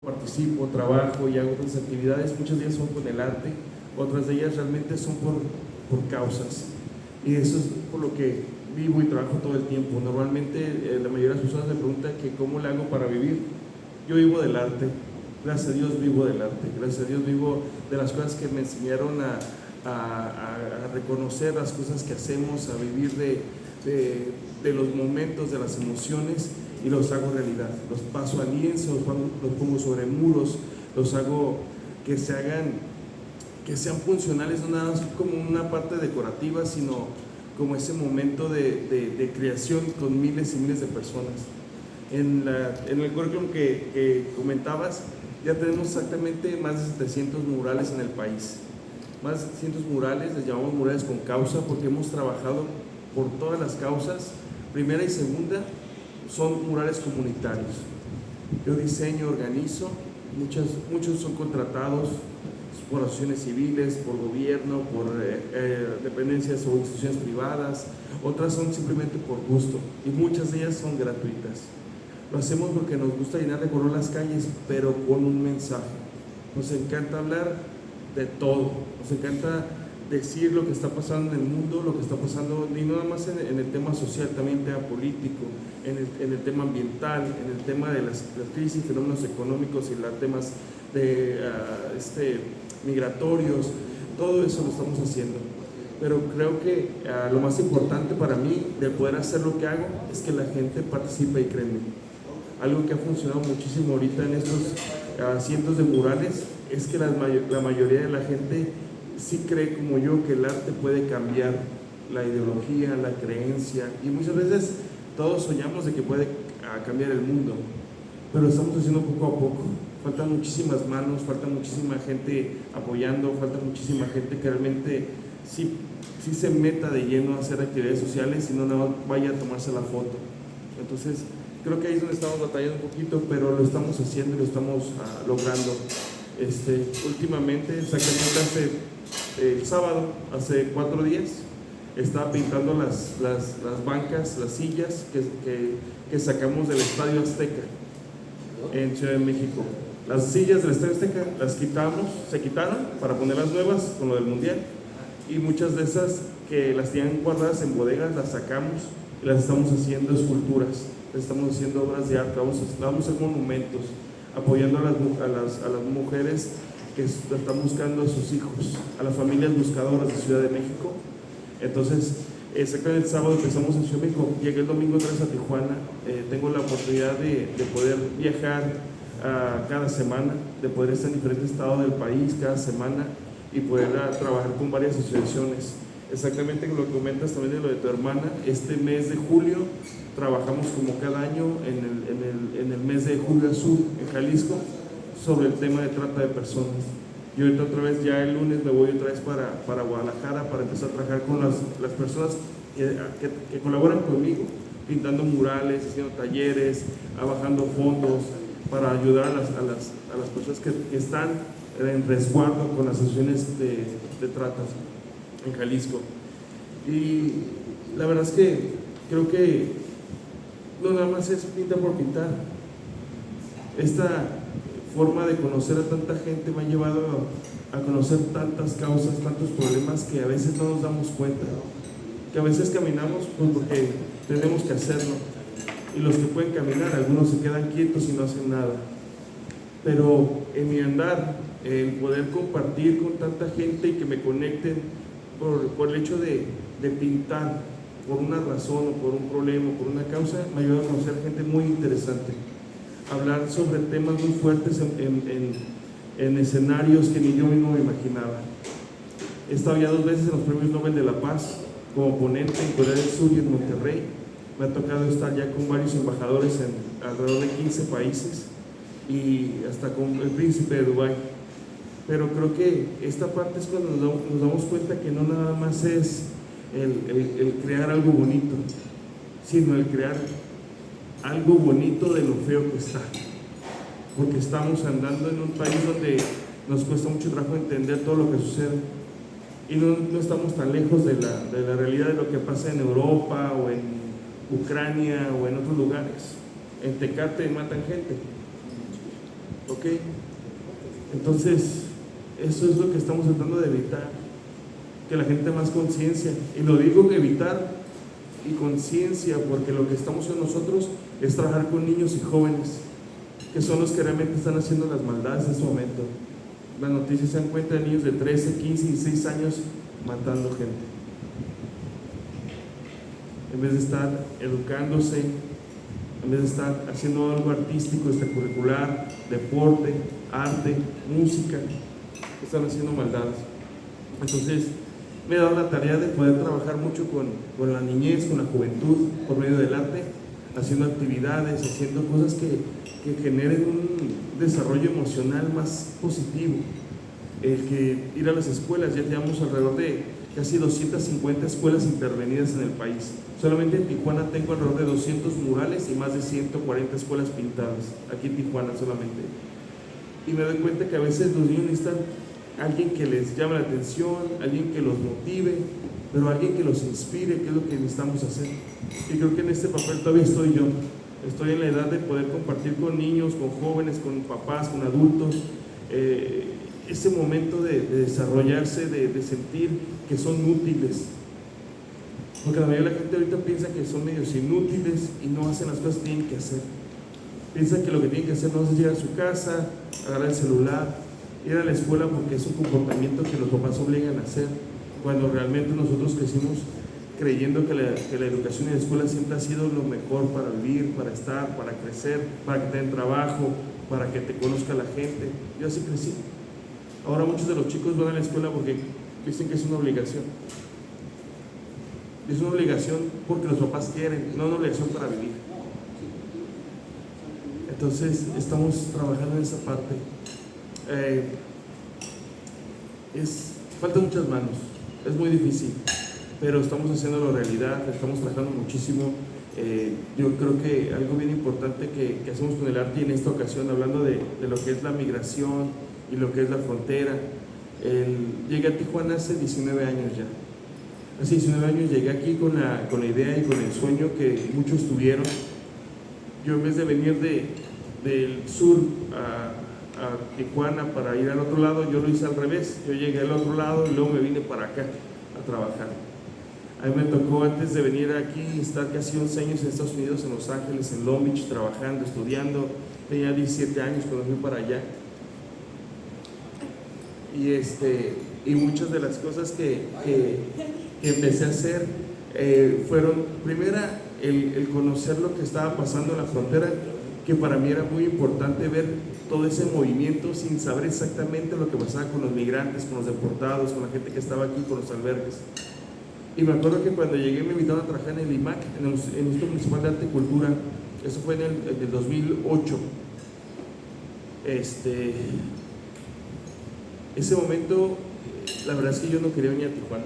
participo, trabajo y hago otras actividades, muchas de ellas son con el arte, otras de ellas realmente son por causas. Y eso es por lo que vivo y trabajo todo el tiempo. Normalmente la mayoría de las personas me preguntan que cómo le hago para vivir. Yo vivo del arte, gracias a Dios vivo del arte, gracias a Dios vivo de las cosas que me enseñaron a reconocer las cosas que hacemos, a vivir de los momentos, de las emociones, y los hago realidad. Los paso a lienzo, los pongo sobre muros, los hago que sean funcionales, no nada más como una parte decorativa, sino como ese momento de creación con miles y miles de personas. En el currículum que comentabas, ya tenemos exactamente más de 700 murales en el país. Más de 700 murales, les llamamos murales con causa, porque hemos trabajado por todas las causas. Primera y segunda son murales comunitarios. Yo diseño, organizo, muchos son contratados por asociaciones civiles, por gobierno, por dependencias o instituciones privadas, otras son simplemente por gusto y muchas de ellas son gratuitas. Lo hacemos porque nos gusta llenar de color las calles, pero con un mensaje. Nos encanta hablar de todo, nos encanta decir lo que está pasando en el mundo, lo que está pasando, y no nada más en el tema social, también en el tema político, en el tema ambiental, en el tema de las crisis, fenómenos económicos y los temas de migratorios. Todo eso lo estamos haciendo. Pero creo que lo más importante para mí de poder hacer lo que hago es que la gente participe y cree en mí. Algo que ha funcionado muchísimo ahorita en estos cientos de murales es que la mayoría de la gente sí cree como yo que el arte puede cambiar la ideología, la creencia, y muchas veces todos soñamos de que puede cambiar el mundo, pero lo estamos haciendo poco a poco. Faltan muchísimas manos, falta muchísima gente apoyando, falta muchísima gente que realmente sí se meta de lleno a hacer actividades sociales y no nada más vaya a tomarse la foto. Entonces creo que ahí es donde estamos batallando un poquito, pero lo estamos haciendo y lo estamos logrando. Últimamente, exactamente el sábado, hace 4 días, estaba pintando las bancas, las sillas que sacamos del Estadio Azteca en Ciudad de México. Las sillas del Estadio Azteca las se quitaron para poner las nuevas con lo del Mundial, y muchas de esas que las tenían guardadas en bodegas las sacamos y las estamos haciendo esculturas, estamos haciendo obras de arte, vamos a hacer monumentos, apoyando a las mujeres que están buscando a sus hijos, a las familias buscadoras de Ciudad de México. Entonces, exactamente el sábado empezamos en Ciudad de México, llegué el domingo otra vez a Tijuana. Tengo la oportunidad de poder viajar cada semana, de poder estar en diferentes estados del país cada semana y poder trabajar con varias asociaciones. Exactamente como lo comentas también de lo de tu hermana, este mes de julio trabajamos como cada año en el mes de Julio Azul en Jalisco sobre el tema de trata de personas. Y ahorita otra vez, ya el lunes me voy otra vez para Guadalajara para empezar a trabajar con las personas que colaboran conmigo, pintando murales, haciendo talleres, bajando fondos para ayudar a las personas que están en resguardo con las asociaciones de tratas en Jalisco. Y la verdad es que creo que no nada más es pintar por pintar. Esta forma de conocer a tanta gente me ha llevado a conocer tantas causas, tantos problemas que a veces no nos damos cuenta, que a veces caminamos pues porque tenemos que hacerlo, y los que pueden caminar, algunos se quedan quietos y no hacen nada. Pero en mi andar, el poder compartir con tanta gente y que me conecten por el hecho de pintar por una razón o por un problema o por una causa, me ayuda a conocer gente muy interesante, hablar sobre temas muy fuertes en escenarios que ni yo mismo me imaginaba. He estado ya 2 veces en los Premios Nobel de la Paz como ponente en Corea del Sur y en Monterrey. Me ha tocado estar ya con varios embajadores en alrededor de 15 países y hasta con el príncipe de Dubái. Pero creo que esta parte es cuando nos damos cuenta que no nada más es el crear algo bonito, sino el crear algo bonito de lo feo que está, porque estamos andando en un país donde nos cuesta mucho trabajo entender todo lo que sucede, y no estamos tan lejos de la realidad de lo que pasa en Europa o en Ucrania o en otros lugares. En Tecate matan gente, ¿ok? Entonces, eso es lo que estamos tratando de evitar, que la gente tenga más conciencia. Y lo digo evitar y conciencia porque lo que estamos haciendo nosotros es trabajar con niños y jóvenes, que son los que realmente están haciendo las maldades en este momento. Las noticias se dan cuenta de niños de 13, 15 y 16 años matando gente. En vez de estar educándose, en vez de estar haciendo algo artístico, extracurricular, deporte, arte, música, están haciendo maldades. Entonces, me he dado la tarea de poder trabajar mucho con la niñez, con la juventud, por medio del arte, haciendo actividades, haciendo cosas que generen un desarrollo emocional más positivo. El que ir a las escuelas, ya tenemos alrededor de casi 250 escuelas intervenidas en el país. Solamente en Tijuana tengo alrededor de 200 murales y más de 140 escuelas pintadas, aquí en Tijuana solamente. Y me doy cuenta que a veces los niños necesitan alguien que les llame la atención, alguien que los motive, pero alguien que los inspire, que es lo que necesitamos hacer. Y creo que en este papel todavía estoy yo. Estoy en la edad de poder compartir con niños, con jóvenes, con papás, con adultos, ese momento de desarrollarse, de sentir que son útiles. Porque la mayoría de la gente ahorita piensa que son medios inútiles y no hacen las cosas que tienen que hacer. Piensan que lo que tienen que hacer no es llegar a su casa, agarrar el celular, ir a la escuela porque es un comportamiento que los papás obligan a hacer, cuando realmente nosotros crecimos creyendo que la educación en la escuela siempre ha sido lo mejor para vivir, para estar, para crecer, para que te den trabajo, para que te conozca la gente. Yo así crecí. Ahora muchos de los chicos van a la escuela porque dicen que es una obligación. Es una obligación porque los papás quieren, no una obligación para vivir. Entonces estamos trabajando en esa parte. Faltan muchas manos, es muy difícil, pero estamos haciéndolo realidad, estamos trabajando muchísimo. Yo creo que algo bien importante que hacemos con el arte, y en esta ocasión hablando de lo que es la migración y lo que es la frontera. Llegué a Tijuana hace 19 años ya. Hace 19 años llegué aquí con la idea y con el sueño que muchos tuvieron. Yo, en vez de venir del sur a Tijuana para ir al otro lado, yo lo hice al revés. Yo llegué al otro lado y luego me vine para acá a trabajar. A mí me tocó, antes de venir aquí, estar casi 11 años en Estados Unidos, en Los Ángeles, en Long Beach, trabajando, estudiando. Tenía 17 años cuando fui para allá. Y muchas de las cosas que empecé a hacer fueron, primera, el conocer lo que estaba pasando en la frontera, que para mí era muy importante ver todo ese movimiento sin saber exactamente lo que pasaba con los migrantes, con los deportados, con la gente que estaba aquí, con los albergues. Y me acuerdo que cuando llegué me invitaron a trabajar en el IMAC, en el Instituto Municipal de Arte y Cultura. Eso fue en el 2008. Ese momento, la verdad es que yo no quería venir a Tijuana.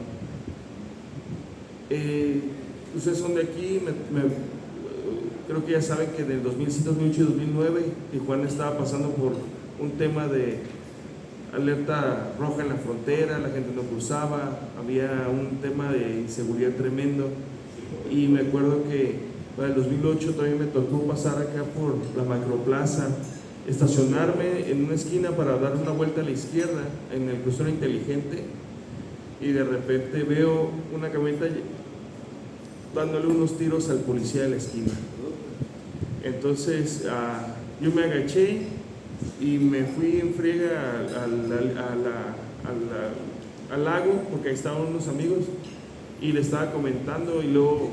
Ustedes son de aquí, creo que ya saben que en el 2007, 2008 y 2009 Tijuana estaba pasando por un tema de alerta roja en la frontera, la gente no cruzaba, había un tema de inseguridad tremendo. Y me acuerdo que para el 2008 también me tocó pasar acá por la Macroplaza, estacionarme en una esquina para dar una vuelta a la izquierda en el crucero inteligente, y de repente veo una camioneta dándole unos tiros al policía de la esquina. Entonces yo me agaché y me fui en friega al lago, porque ahí estaban unos amigos, y le estaba comentando, y luego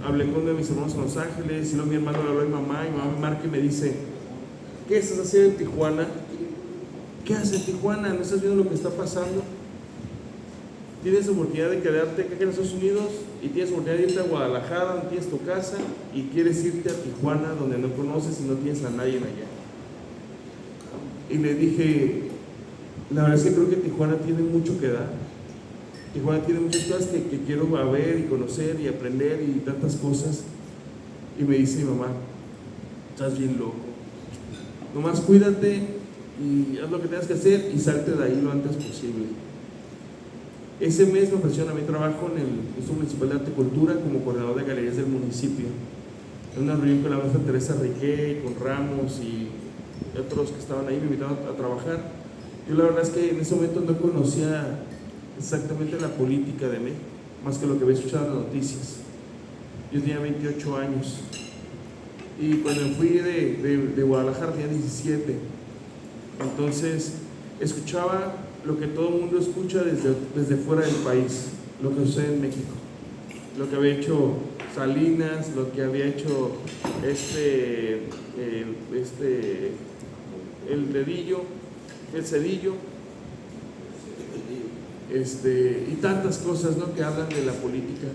hablé con uno de mis hermanos en Los Ángeles, y luego mi hermano le habló a mi mamá, y mi mamá me marca y me dice: ¿qué estás haciendo en Tijuana? ¿Qué haces en Tijuana? ¿No estás viendo lo que está pasando? Tienes oportunidad de quedarte acá en Estados Unidos, y tienes oportunidad de irte a Guadalajara, donde tienes tu casa, y quieres irte a Tijuana, donde no conoces y no tienes a nadie allá. Y le dije: la verdad es que creo que Tijuana tiene mucho que dar. Tijuana tiene muchas cosas que quiero ver y conocer y aprender y tantas cosas. Y me dice mi mamá: estás bien loco, nomás cuídate y haz lo que tengas que hacer y salte de ahí lo antes posible. Ese mes me ofrecieron a mi trabajo en el Instituto Municipal de Arte y Cultura como coordinador de galerías del municipio, en una reunión con la maestra Teresa Riquet, con Ramos y otros que estaban ahí me invitaron a trabajar. Yo la verdad es que en ese momento no conocía exactamente la política de México, más que lo que había escuchado en las noticias. Yo tenía 28 años y cuando fui de Guadalajara tenía 17. Entonces escuchaba lo que todo el mundo escucha desde fuera del país, lo que sucede en México, lo que había hecho Salinas, lo que había hecho el Dedillo, el Cedillo, y tantas cosas, ¿no?, que hablan de la política.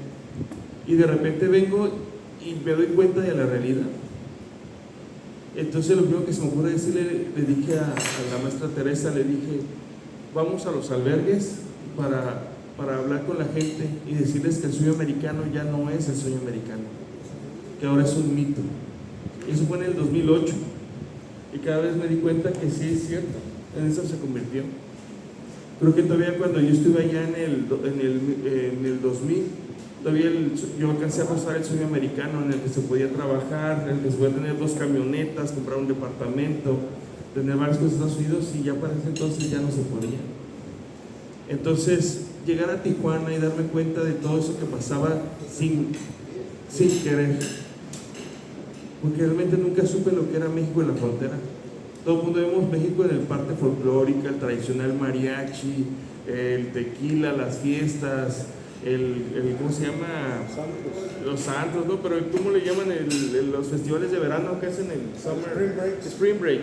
Y de repente vengo y me doy cuenta de la realidad. Entonces lo primero que se me ocurre decirle, le dije a la maestra Teresa, le dije, vamos a los albergues para hablar con la gente y decirles que el sueño americano ya no es el sueño americano, que ahora es un mito. Y eso fue en el 2008 y cada vez me di cuenta que sí es cierto, en eso se convirtió. Creo que todavía cuando yo estuve allá en el 2000, todavía yo alcancé a rozar el sueño americano en el que se podía trabajar, en el que se podía tener 2 camionetas, comprar un departamento, tener varias cosas en Estados Unidos, y ya para ese entonces ya no se podía. Entonces, llegar a Tijuana y darme cuenta de todo eso que pasaba sin querer, porque realmente nunca supe lo que era México en la frontera. Todo el mundo vemos México en el parte folclórica, el tradicional mariachi, el tequila, las fiestas, ¿cómo se llama? Santos. Los santos, ¿no? Pero ¿cómo le llaman los festivales de verano que hacen el summer? Spring Break.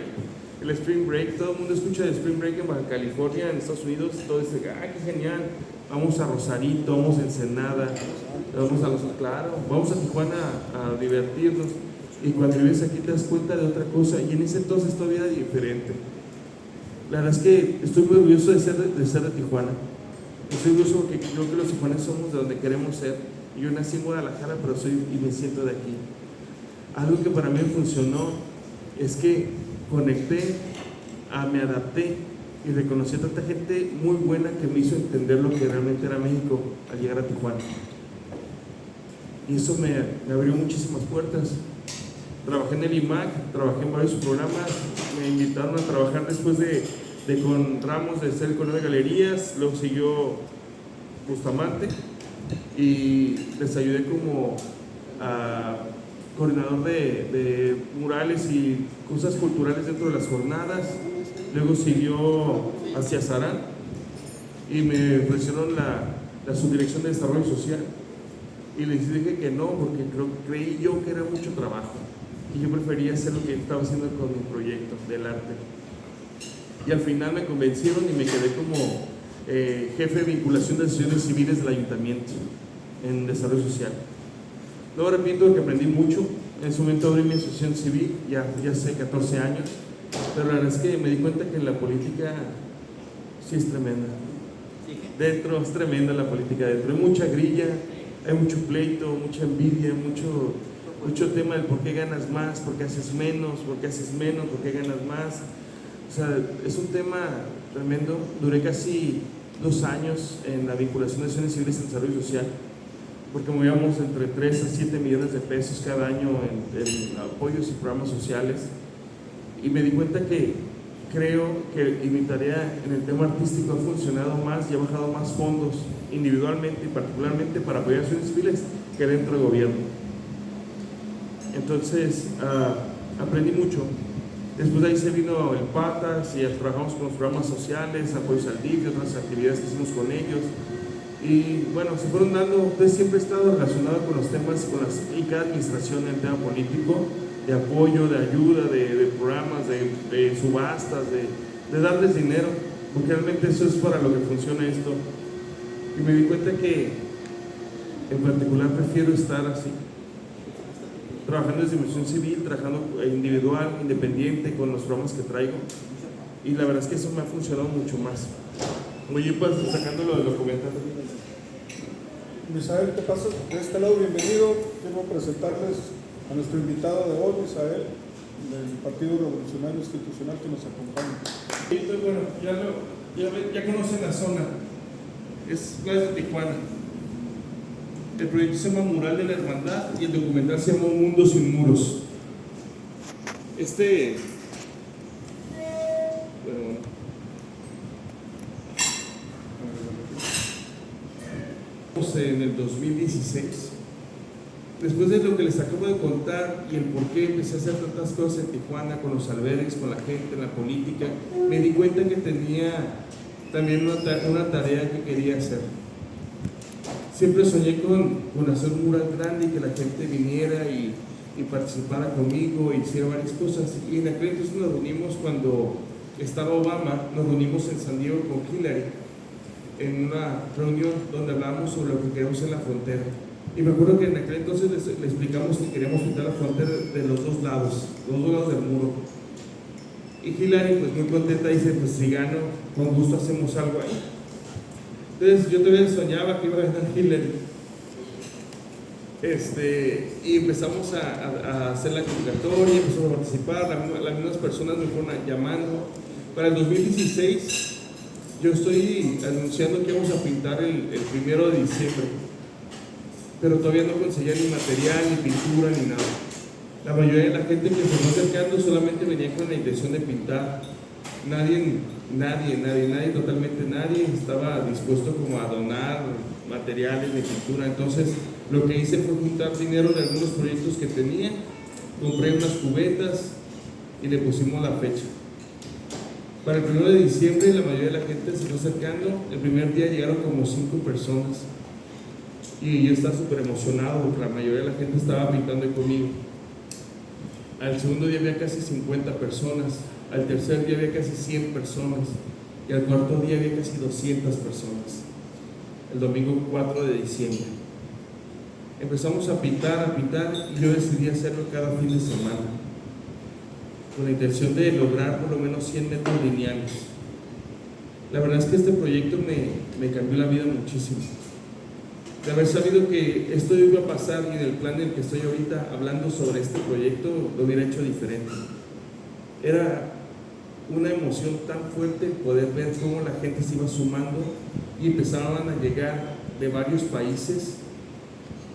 El Spring Break, todo el mundo escucha de Spring Break en Baja California, en Estados Unidos, todo dice, qué genial, vamos a Rosarito, vamos a Ensenada, vamos a Tijuana a divertirnos. Y cuando vives aquí te das cuenta de otra cosa, y en ese entonces todavía era diferente. La verdad es que estoy muy orgulloso de ser de Tijuana. Estoy orgulloso porque creo que los tijuaneses somos de donde queremos ser. Yo nací en Guadalajara, pero me siento de aquí. Algo que para mí funcionó es que conecté, me adapté y reconocí a tanta gente muy buena que me hizo entender lo que realmente era México al llegar a Tijuana. Y eso me abrió muchísimas puertas. Trabajé en el IMAC, trabajé en varios programas, me invitaron a trabajar después con Ramos de ser coordinador de galerías, luego siguió Bustamante y les ayudé como coordinador de murales y cosas culturales dentro de las jornadas. Luego siguió hacia Sarán y me ofrecieron la subdirección de desarrollo social y les dije que no, porque creí yo que era mucho trabajo y yo prefería hacer lo que estaba haciendo con mi proyecto del arte. Y al final me convencieron y me quedé como jefe de vinculación de asociaciones civiles del ayuntamiento en desarrollo social. No me arrepiento de que aprendí mucho. En ese momento abrí mi asociación civil, ya hace 14 años, pero la verdad es que me di cuenta que la política sí es tremenda. Dentro es tremenda la política dentro. Hay mucha grilla, hay mucho pleito, mucha envidia, mucho tema del por qué ganas más, por qué haces menos, por qué ganas más. O sea, es un tema tremendo. Duré casi 2 años en la vinculación de asociaciones civiles en desarrollo social, porque movíamos entre 3 a 7 millones de pesos cada año en apoyos y programas sociales. Y me di cuenta que creo que mi tarea en el tema artístico ha funcionado más y ha bajado más fondos individualmente y particularmente para apoyar a asociaciones civiles que dentro del gobierno. Entonces, aprendí mucho. Después de ahí se vino el Patas y trabajamos con los programas sociales, apoyos al DIF y otras actividades que hicimos con ellos. Y bueno, se fueron dando. Entonces siempre he estado relacionado con los temas, y cada administración en el tema político, de apoyo, de ayuda, de programas, de subastas, de darles dinero, porque realmente eso es para lo que funciona esto. Y me di cuenta que en particular prefiero estar así, trabajando desde misión civil, trabajando individual, independiente, con los programas que traigo. Y la verdad es que eso me ha funcionado mucho más. Oye, pues sacando lo de los comentarios. Misael, ¿qué pasa? De este lado, bienvenido. Quiero presentarles a nuestro invitado de hoy, Misael, del Partido Revolucionario Institucional, que nos acompaña. Y entonces, bueno, ya conocen la zona. Es Plaza de Tijuana. El proyecto se llama Mural de la Hermandad y el documental se llama Un Mundo Sin Muros. en el 2016. Después de lo que les acabo de contar y el por qué empecé a hacer tantas cosas en Tijuana, con los albergues, con la gente, en la política, me di cuenta que tenía también una tarea que quería hacer. Siempre soñé con hacer un mural grande y que la gente viniera y participara conmigo y hiciera varias cosas. Y en aquel entonces nos reunimos cuando estaba Obama, nos reunimos en San Diego con Hillary en una reunión donde hablábamos sobre lo que queríamos en la frontera. Y me acuerdo que en aquel entonces le explicamos que queríamos pintar la frontera de los dos lados del muro. Y Hillary, pues muy contenta, dice: pues si gano, con gusto hacemos algo ahí. Entonces yo todavía soñaba que iba a ganar Hillary. Y empezamos a hacer la convocatoria, empezamos a participar, las mismas personas me fueron llamando. Para el 2016 yo estoy anunciando que vamos a pintar el 1 de diciembre, pero todavía no conseguía ni material, ni pintura, ni nada. La mayoría de la gente que se fue acercando solamente venía con la intención de pintar. Nadie, totalmente nadie estaba dispuesto como a donar materiales de pintura. Entonces lo que hice fue juntar dinero de algunos proyectos que tenía, compré unas cubetas y le pusimos la fecha. Para el 1 de diciembre la mayoría de la gente se fue acercando. El primer día llegaron como 5 personas y yo estaba súper emocionado porque la mayoría de la gente estaba pintando ahí conmigo. Al segundo día había casi 50 personas, al tercer día había casi 100 personas y al cuarto día había casi 200 personas. El domingo 4 de diciembre empezamos a pintar y yo decidí hacerlo cada fin de semana con la intención de lograr por lo menos 100 metros lineales. La verdad es que este proyecto me cambió la vida muchísimo. De haber sabido que esto iba a pasar y en el plan en el que estoy ahorita hablando sobre este proyecto, lo hubiera hecho diferente. Era una emoción tan fuerte poder ver cómo la gente se iba sumando y empezaban a llegar de varios países,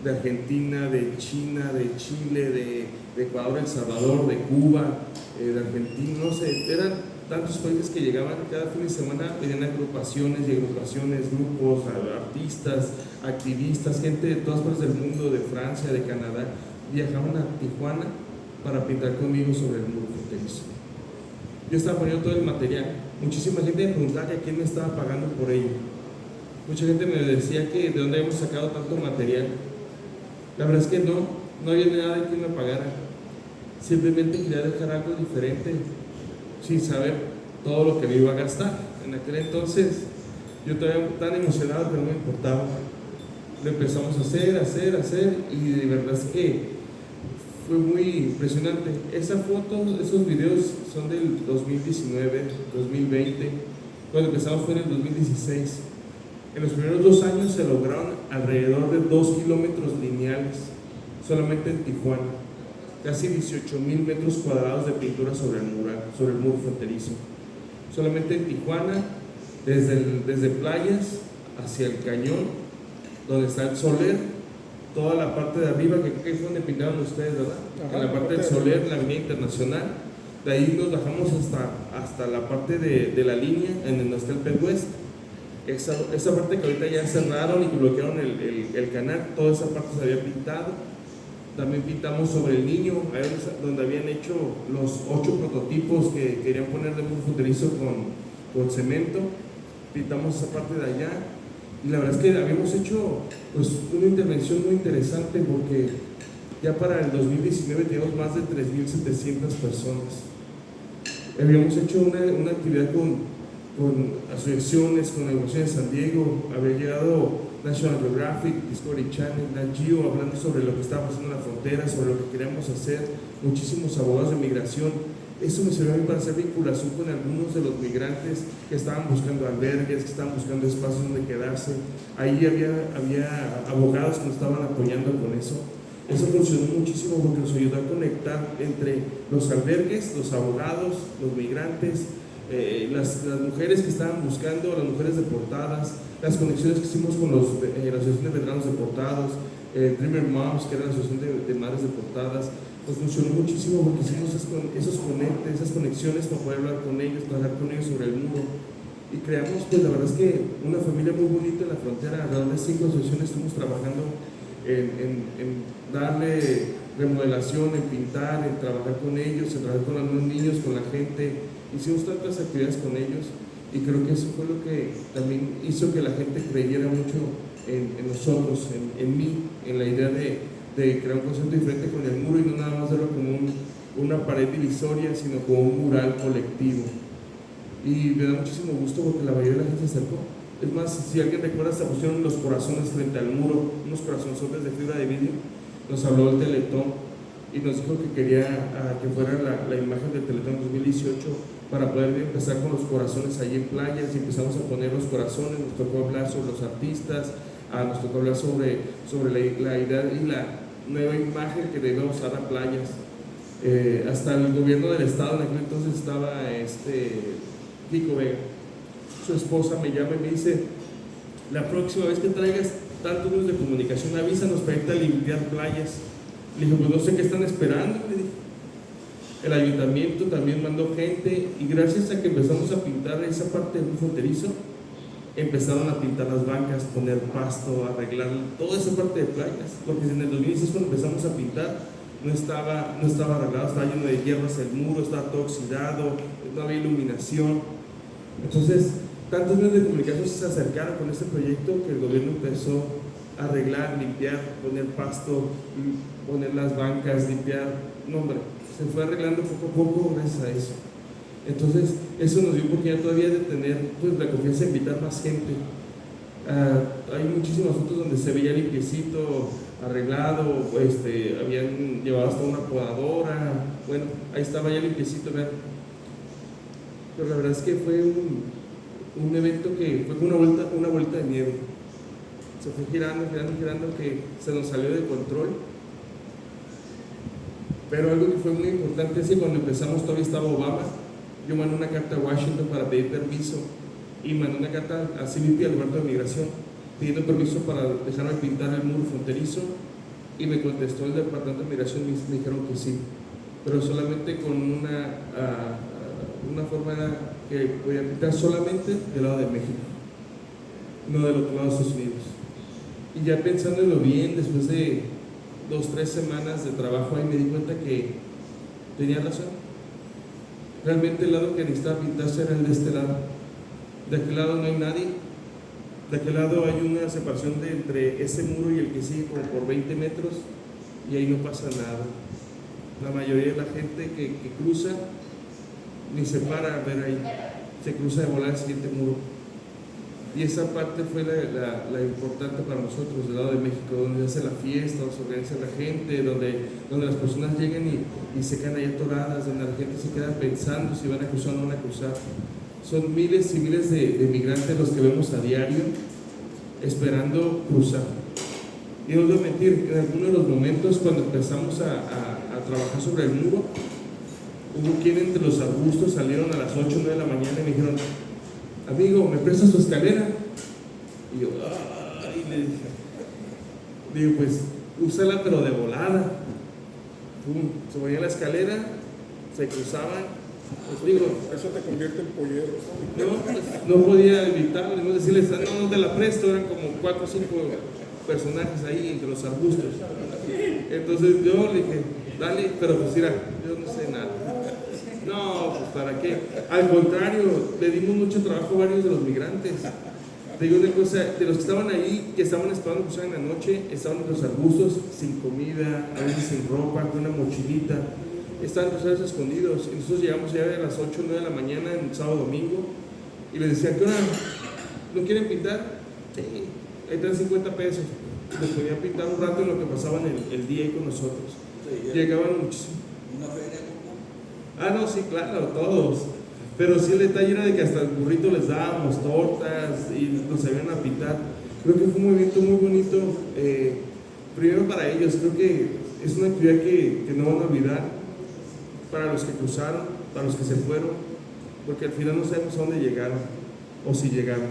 de Argentina, de China, de Chile, de Ecuador, El Salvador, de Cuba, de Argentina, no sé, eran tantos países que llegaban cada fin de semana, venían agrupaciones, grupos, artistas, activistas, gente de todas partes del mundo, de Francia, de Canadá, viajaban a Tijuana para pintar conmigo sobre el muro fronterizo. Yo estaba poniendo todo el material, muchísima gente me preguntaba que a quién me estaba pagando por ello. Mucha gente me decía que de dónde habíamos sacado tanto material. La verdad es que no había nada de quien me pagara. Simplemente quería dejar algo diferente, sin saber todo lo que me iba a gastar. En aquel entonces yo estaba tan emocionado que no me importaba. Lo empezamos a hacer y de verdad es que fue muy impresionante. Esa foto, esos videos son del 2019, 2020. Cuando empezamos fue en el 2016. En los primeros 2 años se lograron alrededor de 2 kilómetros lineales solamente en Tijuana, casi 18,000 metros cuadrados de pintura sobre el muro fronterizo. Solamente en Tijuana, desde playas hacia el cañón, donde está el Soler, toda la parte de arriba, que creo que fue donde pintaron ustedes, ¿verdad? Ajá, en la parte del Soler, en la Avenida Internacional. De ahí nos bajamos hasta la parte de la línea, en donde está el Pet West. Esa parte que ahorita ya cerraron y que bloquearon el canal, toda esa parte se había pintado. También pintamos sobre el Niño, ahí donde habían hecho los 8 prototipos que querían poner de muro fronterizo con cemento. Pintamos esa parte de allá y la verdad es que habíamos hecho pues una intervención muy interesante porque ya para el 2019 teníamos más de 3,700 personas. Habíamos hecho una actividad con asociaciones, con negocios de San Diego, había llegado National Geographic, Discovery Channel, Nat Geo, hablando sobre lo que estaba pasando en la frontera, sobre lo que queríamos hacer, muchísimos abogados de migración. Eso me sirvió a mí para hacer vinculación con algunos de los migrantes que estaban buscando albergues, que estaban buscando espacios donde quedarse. Ahí había abogados que nos estaban apoyando con eso. Eso funcionó muchísimo porque nos ayudó a conectar entre los albergues, los abogados, los migrantes, las mujeres que estaban buscando, las mujeres deportadas, las conexiones que hicimos con la Asociación de Veteranos Deportados, Dreamer Moms, que era la Asociación de Madres Deportadas. Pues funcionó muchísimo porque hicimos esos conectes, esas conexiones para poder hablar con ellos, trabajar con ellos sobre el muro. y creamos, pues la verdad es que una familia muy bonita en la frontera. Alrededor de 5 asociaciones estuvimos trabajando en darle remodelación, en pintar, en trabajar con ellos, en trabajar con los niños, con la gente. Hicimos tantas actividades con ellos y creo que eso fue lo que también hizo que la gente creyera mucho en nosotros, en mí, en la idea de crear un concepto diferente con el muro y no nada más verlo como una pared divisoria, sino como un mural colectivo. Y me da muchísimo gusto porque la mayoría de la gente se acercó. Es más, si alguien recuerda, se pusieron los corazones frente al muro, unos corazonzotes de fibra de vidrio. Nos habló el Teletón y nos dijo que quería que fuera la imagen del Teletón 2018 para poder empezar con los corazones allí en playas, y empezamos a poner los corazones. Nos tocó hablar sobre los artistas, nos tocó hablar sobre la idea y la nueva imagen que debe usar a playas. Hasta el gobierno del estado en aquel entonces estaba Kiko Vega. Su esposa me llama y me dice: la próxima vez que traigas tantos medios de comunicación, avísanos para irte a limpiar playas. Le dije: pues no sé qué están esperando. Le dije. El ayuntamiento también mandó gente, y gracias a que empezamos a pintar esa parte del fronterizo, empezaron a pintar las bancas, poner pasto, arreglar toda esa parte de playas, porque en el 2016 cuando empezamos a pintar no estaba arreglado, estaba lleno de hierbas el muro, estaba todo oxidado, no había iluminación. Entonces tantos medios de comunicación se acercaron con este proyecto que el gobierno empezó a arreglar, limpiar, poner pasto, poner las bancas, limpiar. No, hombre, se fue arreglando poco a poco gracias a eso. Entonces eso nos dio oportunidad todavía de tener, pues, la confianza de invitar más gente. Hay muchísimas fotos donde se veía limpiecito, arreglado, habían llevado hasta una podadora. Bueno, ahí estaba ya limpiecito, vean. Pero la verdad es que fue un evento que fue una vuelta de nieve. Se fue girando, que se nos salió de control. Pero algo que fue muy importante es que cuando empezamos todavía estaba Obama. Yo mandé una carta a Washington para pedir permiso, y mandé una carta a CBP, al Departamento de Migración, pidiendo permiso para dejarme pintar el muro fronterizo, y me contestó el Departamento de Migración y me dijeron que sí, pero solamente con una forma que podía pintar solamente del lado de México, no del otro lado de Estados Unidos. Y ya pensándolo bien, después de 2-3 semanas de trabajo ahí, me di cuenta que tenía razón. Realmente el lado que necesitaba pintarse era el de este lado. De aquel lado no hay nadie. De aquel lado hay una separación entre ese muro y el que sigue como por 20 metros, y ahí no pasa nada. La mayoría de la gente que cruza ni se para a ver ahí, se cruza de volar al siguiente muro. Y esa parte fue la importante para nosotros del lado de México, donde se hace la fiesta, donde se organiza la gente, donde las personas llegan y se quedan ahí atoradas, donde la gente se queda pensando si van a cruzar o no van a cruzar. Son miles y miles de migrantes los que vemos a diario esperando cruzar. Y no voy a mentir, en algunos de los momentos cuando empezamos a trabajar sobre el muro, hubo quien entre los arbustos salieron a las 8 o 9 de la mañana y me dijeron: amigo, ¿me prestas tu escalera? Y yo, ay, le dije, digo, pues úsala pero de volada. Pum, se ponía la escalera, se cruzaban. Pues digo, eso te convierte en pollero. No, pues, no podía evitarlo, no decirles: no te la presto. Eran como 4 o 5 personajes ahí entre los arbustos. Entonces yo le dije: dale, pero pues mira, yo no sé nada. No, pues ¿para qué? Al contrario, le dimos mucho trabajo a varios de los migrantes. Te digo una cosa, de los que estaban ahí, que estaban esperando cruzar en la noche, estaban en los arbustos, sin comida, a veces sin ropa, con una mochilita. Estaban cruzados escondidos. Y nosotros llegamos ya a las 8 o 9 de la mañana, en sábado domingo, y les decía: ¿qué hora? ¿No quieren pintar? Sí, ahí están 50 pesos. Les podían pintar un rato en lo que pasaban el día ahí con nosotros. Llegaban muchísimo. ¿Una feria? No, sí, claro, todos. Pero sí, el detalle era de que hasta el burrito les dábamos tortas y nos sabían a pintar. Creo que fue un movimiento muy bonito. Primero para ellos, creo que es una actividad que no van a olvidar. Para los que cruzaron, para los que se fueron, porque al final no sabemos a dónde llegaron o si llegaron.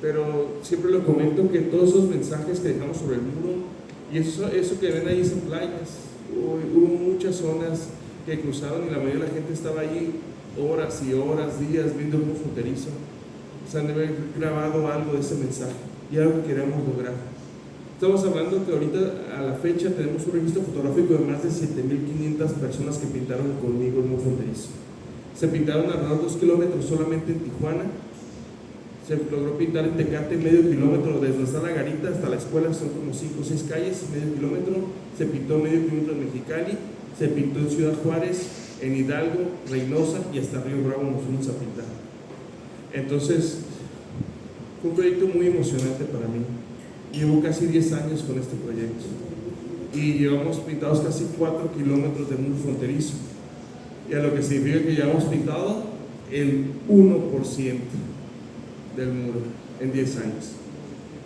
Pero siempre lo comento, que todos esos mensajes que dejamos sobre el muro, y eso que ven ahí son playas. Hubo muchas zonas que cruzaron y la mayoría de la gente estaba allí horas y horas, días, viendo el muro fronterizo. se han de haber grabado algo de ese mensaje y algo que queremos lograr. Estamos hablando que ahorita a la fecha tenemos un registro fotográfico de más de 7.500 personas que pintaron conmigo el muro fronterizo. Se pintaron alrededor de 2 kilómetros solamente en Tijuana. Se logró pintar en Tecate medio kilómetro, desde donde está la garita hasta la escuela, son como 5 o 6 calles, medio kilómetro. Se pintó medio kilómetro en Mexicali, se pintó en Ciudad Juárez, en Hidalgo, Reynosa y hasta Río Bravo nos fuimos a pintar. Entonces, fue un proyecto muy emocionante para mí. Llevo casi 10 años con este proyecto y llevamos pintados casi 4 kilómetros de muro fronterizo, y a lo que significa que llevamos pintado el 1% del muro en 10 años.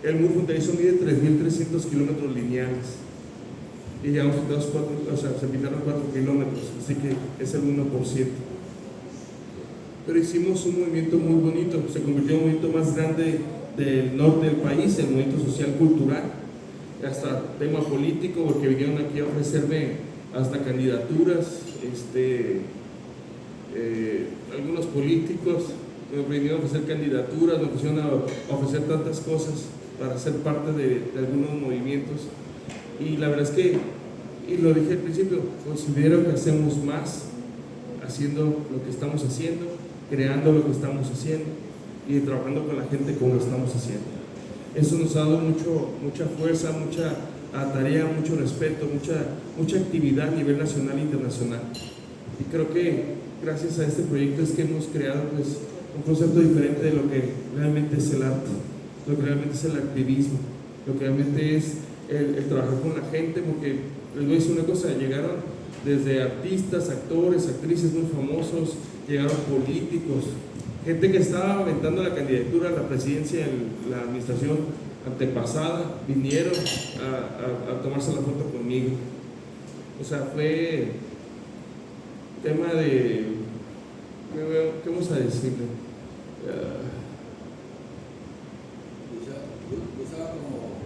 El muro fronterizo mide 3.300 kilómetros lineales y llevamos pintados se pintaron 4 kilómetros, así que es el 1%. Pero hicimos un movimiento muy bonito, se convirtió en un movimiento más grande del norte del país, el movimiento social cultural, hasta tema político, porque vinieron aquí a ofrecerme hasta candidaturas, algunos políticos me vinieron a ofrecer candidaturas, me pusieron a ofrecer tantas cosas para ser parte de algunos movimientos, y la verdad es que, y lo dije al principio, considero que hacemos más haciendo lo que estamos haciendo, creando lo que estamos haciendo y trabajando con la gente como lo estamos haciendo. Eso nos ha dado mucha fuerza, mucha tarea, mucho respeto, mucha actividad a nivel nacional e internacional. Y creo que gracias a este proyecto es que hemos creado pues, un concepto diferente de lo que realmente es el arte, lo que realmente es el activismo, lo que realmente es el trabajar con la gente, porque les voy a decir una cosa, llegaron desde artistas, actores, actrices muy famosos, llegaron políticos, gente que estaba aventando la candidatura a la presidencia en la administración antepasada, vinieron a tomarse la foto conmigo. O sea, fue tema de, ¿qué vamos a decirle? Usaba como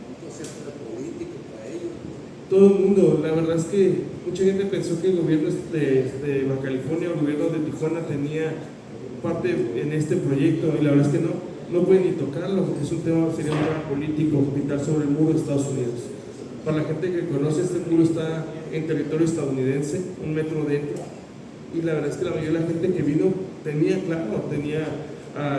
un concepto de político para ellos. Todo el mundo, la verdad es que mucha gente pensó que el gobierno de Baja California o el gobierno de Tijuana tenía parte en este proyecto, y la verdad es que no pueden ni tocarlo, porque es un tema, sería un tema político, pintar sobre el muro de Estados Unidos. Para la gente que conoce, este muro está en territorio estadounidense, 1 metro dentro, y la verdad es que la mayoría de la gente que vino tenía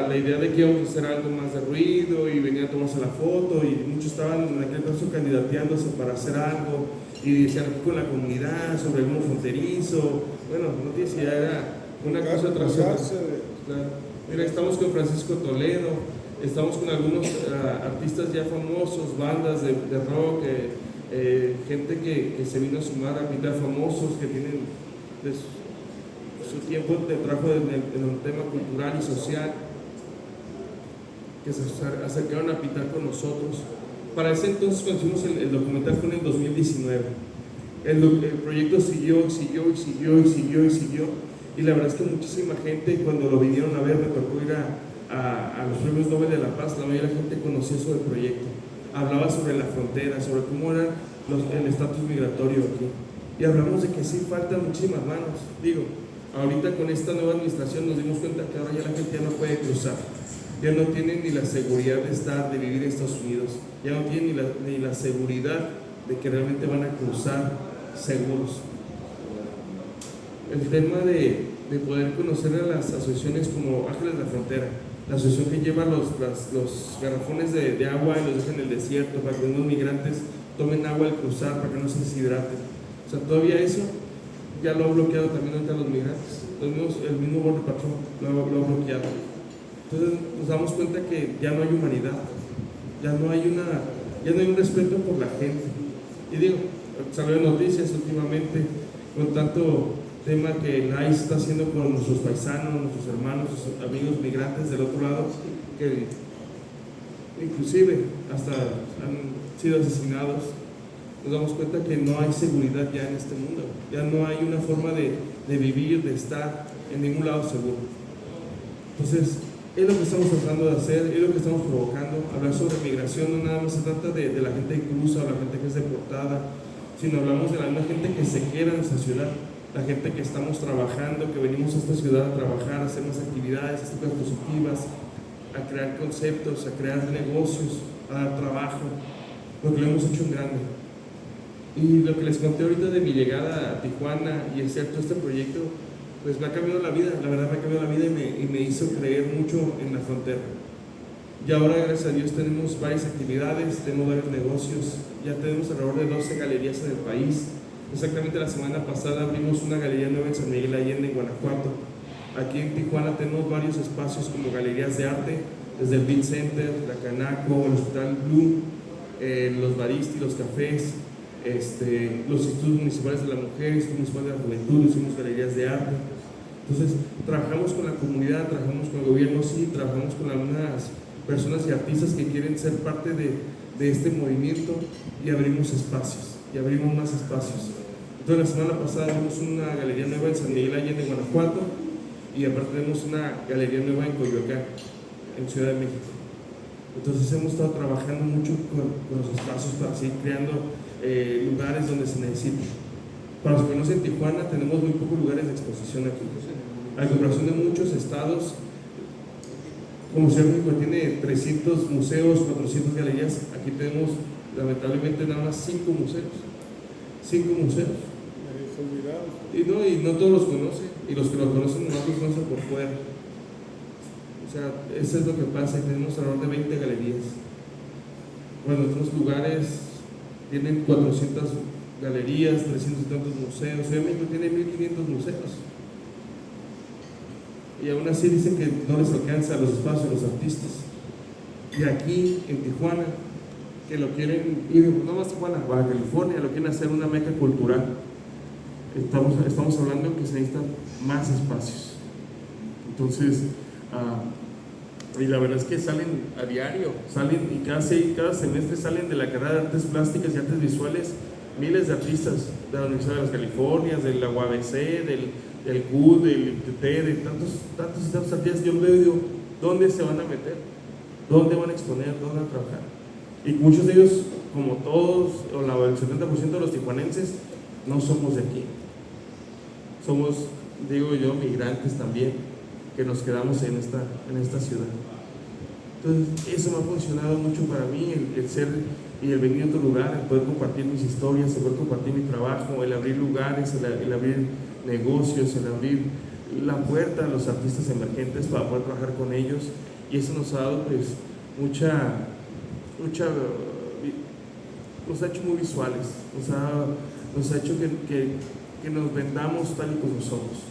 la idea de que íbamos a hacer algo más de ruido y venían a tomarse la foto, y muchos estaban en aquel caso candidateándose para hacer algo y decían aquí con la comunidad sobre el muro fronterizo. Bueno, no tiene si era una cosa tras otra. Claro. Mira, estamos con Francisco Toledo, estamos con algunos artistas ya famosos, bandas de rock, gente que se vino a sumar a pintar, famosos que tienen su tiempo de trabajo en el tema cultural y social, que se acercaron a pintar con nosotros. Para ese entonces, cuando hicimos el documental, fue en el 2019. El proyecto siguió, y la verdad es que muchísima gente, cuando lo vinieron a ver, me tocó ir a los premios Nobel de la Paz, la mayoría de la gente conocía sobre el proyecto, hablaba sobre la frontera, sobre cómo era el estatus migratorio aquí, y hablamos de que sí faltan muchísimas manos. Digo, ahorita con esta nueva administración nos dimos cuenta que ahora ya la gente ya no puede cruzar, ya no tienen ni la seguridad de vivir en Estados Unidos, ya no tienen ni la seguridad de que realmente van a cruzar seguros. El tema de poder conocer a las asociaciones como Ángeles de la Frontera, la asociación que lleva los garrafones de agua y los deja en el desierto para que unos migrantes tomen agua al cruzar, para que no se deshidraten. O sea, todavía eso ya lo ha bloqueado también ahorita los migrantes. El mismo Border Patrol lo ha bloqueado. Entonces nos damos cuenta que ya no hay humanidad, ya no hay un respeto por la gente. Y digo, salió noticias últimamente con tanto tema que el ICE está haciendo con nuestros paisanos, nuestros hermanos, nuestros amigos migrantes del otro lado, que inclusive hasta han sido asesinados. Nos damos cuenta que no hay seguridad ya en este mundo, ya no hay una forma de vivir, de estar en ningún lado seguro. Entonces, es lo que estamos tratando de hacer, es lo que estamos provocando. Hablar sobre migración no nada más se trata de la gente que cruza o la gente que es deportada, sino hablamos de la misma gente que se queda en esa ciudad. la gente que estamos trabajando, que venimos a esta ciudad a trabajar, a hacer más actividades, a hacer cosas positivas, a crear conceptos, a crear negocios, a dar trabajo, lo que lo hemos hecho en grande. Y lo que les conté ahorita de mi llegada a Tijuana y hacer todo este proyecto, pues me ha cambiado la vida, la verdad me ha cambiado la vida y me hizo creer mucho en la frontera. Y ahora, gracias a Dios, tenemos varias actividades, tenemos varios negocios, ya tenemos alrededor de 12 galerías en el país. Exactamente la semana pasada abrimos una galería nueva en San Miguel Allende, en Guanajuato. Aquí en Tijuana tenemos varios espacios como galerías de arte, desde el Beat Center, la Canaco, el Hospital Blue, los Baristi, los cafés, los institutos municipales de la mujer, institutos municipales de la juventud, hicimos galerías de arte. Entonces, trabajamos con la comunidad, trabajamos con el gobierno, sí, trabajamos con algunas personas y artistas que quieren ser parte de este movimiento y abrimos espacios, y abrimos más espacios. Entonces, la semana pasada abrimos una galería nueva en San Miguel Allende, Guanajuato, y aparte tenemos una galería nueva en Coyoacán, en Ciudad de México. Entonces hemos estado trabajando mucho con los espacios para seguir creando lugares donde se necesita. Para los que conocen Tijuana, tenemos muy pocos lugares de exposición aquí. A comparación de muchos estados, como Ciudad de México tiene 300 museos, 400 galerías, aquí tenemos lamentablemente nada más 5 museos. 5 museos. Y no todos los conocen, y los que los conocen no los conocen por fuera. O sea, eso es lo que pasa, y tenemos alrededor de 20 galerías. Bueno, otros lugares tienen 400 galerías, 300 y tantos museos. Ciudad de México tiene 1500 museos. Y aún así dicen que no les alcanza los espacios a los artistas. Y aquí en Tijuana, que lo quieren, y no más Tijuana, Baja California, lo quieren hacer una meca cultural. Estamos hablando que se necesitan más espacios. Entonces, y la verdad es que salen a diario, salen y cada semestre salen de la carrera de Artes Plásticas y Artes Visuales miles de artistas de la Universidad de las Californias, de la UABC, del CUD, del IPT, de tantos artistas. Yo veo y digo, ¿dónde se van a meter? ¿Dónde van a exponer? ¿Dónde van a trabajar? Y muchos de ellos, como todos, o el 70% de los tijuanenses, no somos de aquí. Somos, digo yo, migrantes también, que nos quedamos en esta ciudad. Entonces, eso me ha funcionado mucho para mí, el ser y el venir a otro lugar, el poder compartir mis historias, el poder compartir mi trabajo, el abrir lugares, el abrir negocios, el abrir la puerta a los artistas emergentes para poder trabajar con ellos. Y eso nos ha dado, pues, nos ha hecho muy visuales, nos ha hecho que nos vendamos tal y como somos,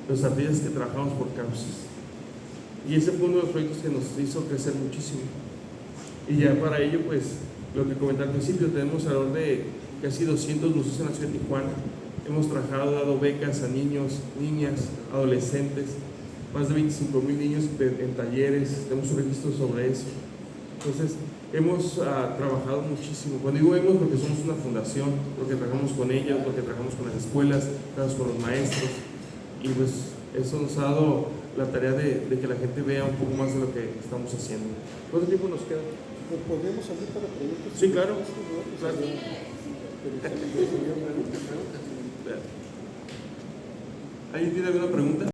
los artistas que trabajamos por causas. Y ese fue uno de los proyectos que nos hizo crecer muchísimo. Y ya para ello, pues, lo que comenté al principio, tenemos alrededor de casi 200 museos en la ciudad de Tijuana. Hemos trabajado, dado becas a niños, niñas, adolescentes, más de 25,000 niños en talleres, tenemos un registro sobre eso. Entonces, hemos trabajado muchísimo. Cuando digo hemos, porque somos una fundación, porque trabajamos con ellos, porque trabajamos con las escuelas, trabajamos con los maestros, y pues eso nos ha dado la tarea de que la gente vea un poco más de lo que estamos haciendo. ¿Cuánto tiempo nos queda? ¿Podríamos abrir para preguntas? Sí, claro. Claro. ¿Alguien tiene alguna pregunta?